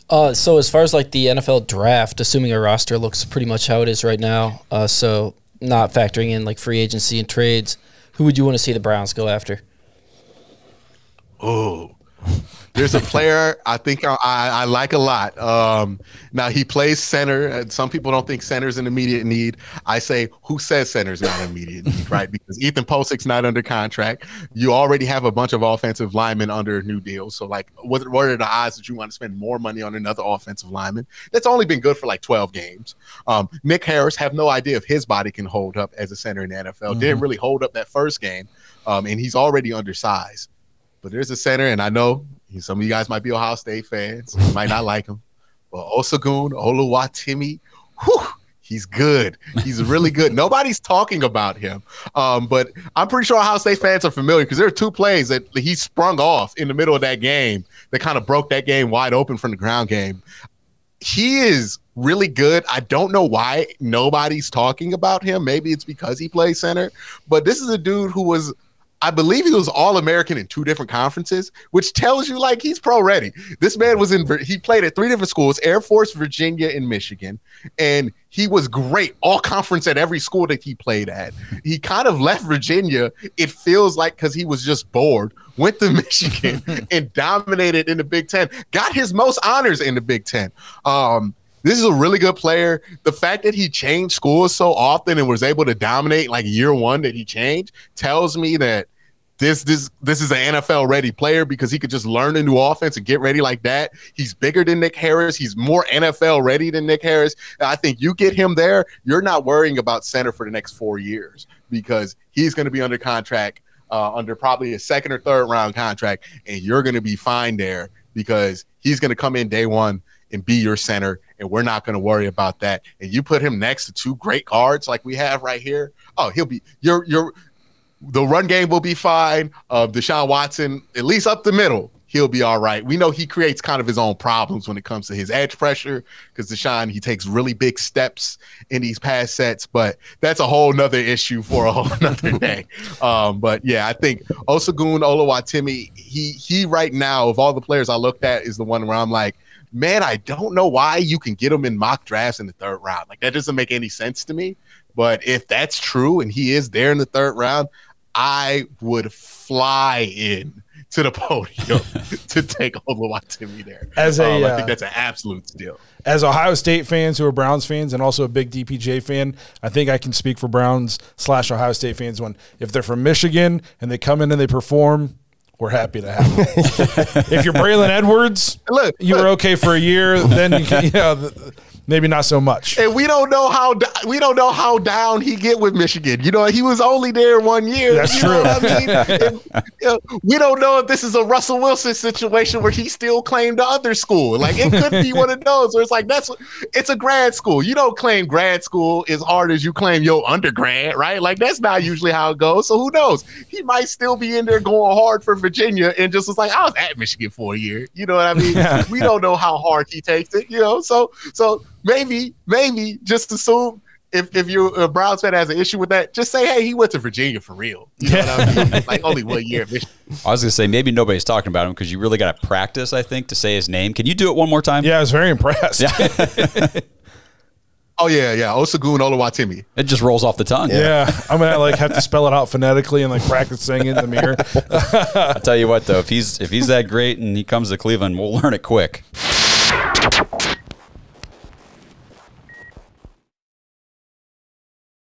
So as far as like the NFL draft, assuming our roster looks pretty much how it is right now, so not factoring in like free agency and trades, who would you want to see the Browns go after? Oh, there's a player I think I like a lot. Now he plays center, and some people don't think center's an immediate need. I say, who says center's not an immediate need, right? Because Ethan Posic's not under contract. You already have a bunch of offensive linemen under new deals. So, like, what are the odds that you want to spend more money on another offensive lineman? That's only been good for like 12 games. Nick Harris, have no idea if his body can hold up as a center in the NFL. Didn't really hold up that first game, and he's already undersized. But there's a center, and I know some of you guys might be Ohio State fans. You might not like him. But Olusegun Oluwatimi, whew, he's good. He's really good. Nobody's talking about him. But I'm pretty sure Ohio State fans are familiar because there are two plays that he sprung off in the middle of that game that kind of broke that game wide open from the ground game. He is really good. I don't know why nobody's talking about him. Maybe it's because he plays center. But this is a dude who was – I believe he was All-American in 2 different conferences, which tells you, like, he's pro-ready. This man was he played at 3 different schools, Air Force, Virginia, and Michigan, and he was great, all-conference at every school that he played at. He kind of left Virginia, it feels like, because he was just bored, went to Michigan and dominated in the Big Ten, got his most honors in the Big Ten. This is a really good player. The fact that he changed schools so often and was able to dominate like year 1 that he changed tells me that this is an NFL ready player because he could just learn a new offense and get ready like that. He's bigger than Nick Harris. He's more NFL ready than Nick Harris. And I think you get him there, you're not worrying about center for the next 4 years because he's going to be under contract under probably a 2nd or 3rd round contract, and you're going to be fine there because he's going to come in day 1 and be your center, and we're not going to worry about that. And you put him next to 2 great guards like we have right here. Oh, he'll be the run game will be fine. Deshaun Watson, at least up the middle, he'll be all right. We know he creates kind of his own problems when it comes to his edge pressure because Deshaun, he takes really big steps in these pass sets, but that's a whole nother issue for a whole nother day. But yeah, I think Olusegun Oluwatimi, he right now, of all the players I looked at, is the one where I'm like, man, I don't know why you can get him in mock drafts in the 3rd round. Like, that doesn't make any sense to me. But if that's true and he is there in the 3rd round, I would fly in to the podium to take Oluwatimi there. I think that's an absolute steal. As Ohio State fans who are Browns fans and also a big DPJ fan, I think I can speak for Browns/Ohio State fans when if they're from Michigan and they come in and they perform, we're happy to have them. If you're Braylon Edwards, you were okay for a year, then you can, maybe not so much. And we don't know how down he get with Michigan. You know, he was only there 1 year. That's true. Know what I mean? And, we don't know if this is a Russell Wilson situation where he still claimed the other school. Like, it could be one of those where it's like it's a grad school. You don't claim grad school as hard as you claim your undergrad, right? Like, that's not usually how it goes. So who knows? He might still be in there going hard for Virginia and just was like, I was at Michigan for a year. You know what I mean? We don't know how hard he takes it. You know, so. Maybe just assume if you're a Browns fan has an issue with that, just say, hey, he went to Virginia for real. You know what I mean? Like, only 1 year. I was going to say, maybe nobody's talking about him because you really got to practice, I think, to say his name. Can you do it one more time? Yeah, I was very impressed. Yeah. Oh, yeah. Olusegun Oluwatimi. It just rolls off the tongue. Yeah. I'm going to have to spell it out phonetically and practice saying it in the mirror. I'll tell you what, though, if he's that great and he comes to Cleveland, we'll learn it quick.